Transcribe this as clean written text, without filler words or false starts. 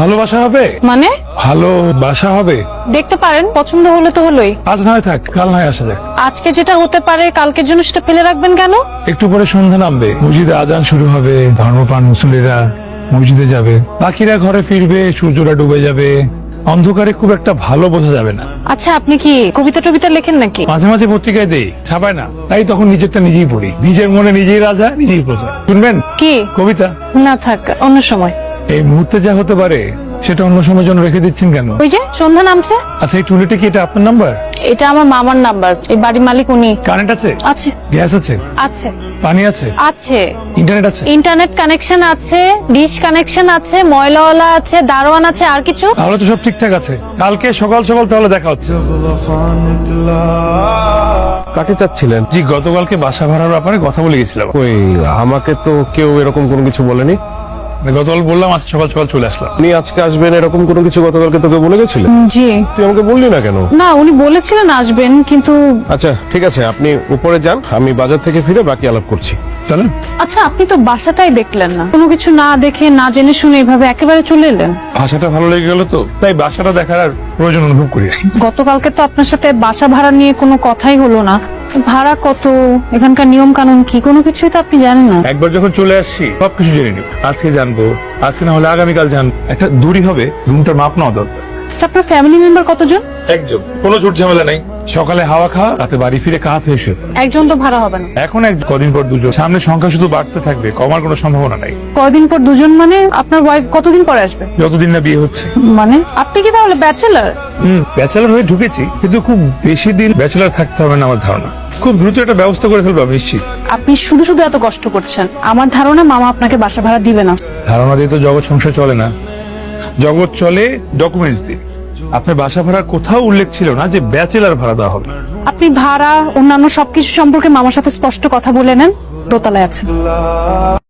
ভালোবাসা হবে মানে ভালোবাসা হবে। দেখতে পারেন, পছন্দ হলে তো হলোই। আজ নয় থাক, কাল নয় আসা যাক। আজকে যেটা হতে পারে কালকের জন্য সেটা ফেলে রাখবেন কেন? একটু পরে সন্ধ্যা নামবে, মসজিদে আজান শুরু হবে, ধর্মপ্রাণ মুসল্লিরা মসজিদে যাবে, বাকিরা ঘরে ফিরবে, সূর্যটা ডুবে যাবে, অন্ধকারে খুব একটা ভালো বোঝা যাবে না। আচ্ছা, আপনি কি কবিতা টবিতা লেখেন নাকি? মাঝে মাঝে পত্রিকায় দেই, ছাপায় না, তাই তখন নিজেরটা নিজেই পড়ি। নিজের মনে নিজেই রাজা, নিজেই প্রজা। শুনবেন কি? কবিতা? না থাক, অন্য সময়। এই মুহূর্তে যা হতে পারে সেটা অন্য সময়ের জন্য রেখে দিচ্ছেন কেন? ওই যে সন্ধ্যা নামছে। আচ্ছা, এই টুলিটা কি এটা আপনার নাম্বার? এটা আমার মামার নাম্বার, এই বাড়ির মালিক উনি। কারেন্ট আছে? আছে। গ্যাস আছে? আছে। পানি আছে? আছে। ইন্টারনেট আছে? ইন্টারনেট কানেকশন আছে, ডিশ কানেকশন আছে, ময়লাওয়ালা আছে, দারোয়ান আছে, আর কিছু? তাহলে তো সব ঠিকঠাক আছে। কালকে সকাল সকাল তাহলে দেখা হচ্ছে। কাকে চাচ্ছিলেন? জি, গতকালকে বাসা ভাড়ার ব্যাপারে কথা বলে গেছিলাম। ওই আমাকে তো কেউ এরকম কোনো কিছু বলেনি। গতকাল বললাম, আজ সকাল সকাল চলে আসলাম। আপনি আজকে আসবেন এরকম কোনো কিছু গতকালকে তোকে বলে গেছিলেন? জি তুই আমাকে বললি না কেন? না, উনি বলেছিলেন আসবেন, কিন্তু আচ্ছা ঠিক আছে, আপনি উপরে যান, আমি বাজার থেকে ফিরে বাকি আলাপ করছি। চলেন। আচ্ছা, আপনি তো বাসাটাই দেখলেন না, কোনো কিছু না দেখে না জেনে শুনে এভাবে একেবারে চলে এলেন। ভাষাটা ভালো লেগে গেল তো, তাই বাসাটা দেখার আর প্রয়োজন অনুভব করি নাই। গতকালকে তো আপনার সাথে বাসা ভাড়া নিয়ে কোনো কথাই হলো না। ভাড়া কত, এখানকার নিয়ম কানুন কি, কোনো কিছুই তো আপনি জানেন না। একবার যখন চলে আসছি সবকিছু জেনে নিব। আজকে জানবো, আজকে না হলে আগামীকাল জানবো। একটা দূরই হবে, রুমটার মাপ নেওয়া দরকার। আচ্ছা, আপনার ফ্যামিলি মেম্বার কতজন? একজন, কোনো ঝুট ঝামেলা নাই। সকালে হাওয়া খাওয়া, রাতে বাড়ি ফিরে কাঁথ হয়ে শুয়ে পড়া। একজন তো ভাড়া হবে না। এখন কদিন পর দুজন, সামনে সংখ্যা শুধু বাড়তে থাকবে, কমার কোনো সম্ভাবনা নাই। কয়দিন পর দুজন মানে আপনার ওয়াইফ কতদিন পরে আসবে? যতদিন না বিয়ে হচ্ছে। মানে আপনি কি তাহলে ব্যাচেলার? ব্যাচেলর হয়ে ঢুকেছি, কিন্তু খুব বেশি দিন ব্যাচেলর থাকতে হবে না আমার ধারণা। খুব দ্রুত একটা ব্যবস্থা করে ফেলবো আমি নিশ্চিত। আপনি শুধু শুধু এত কষ্ট করছেন। আমার ধারণা মামা আপনাকে বাসা ভাড়া দিবে না। ধারণা দিয়ে তো জগৎ সংসার চলে না, জগৎ চলে ডকুমেন্টস দিয়ে। আপনার বাসা ভাড়ার কোথাও উল্লেখ ছিল না যে ব্যাচেলর ভাড়া দেওয়া হবে। আপনি ভাড়া অন্যান্য সবকিছু সম্পর্কে মামার সাথে স্পষ্ট কথা বলে নেন, দোতলায় আছে।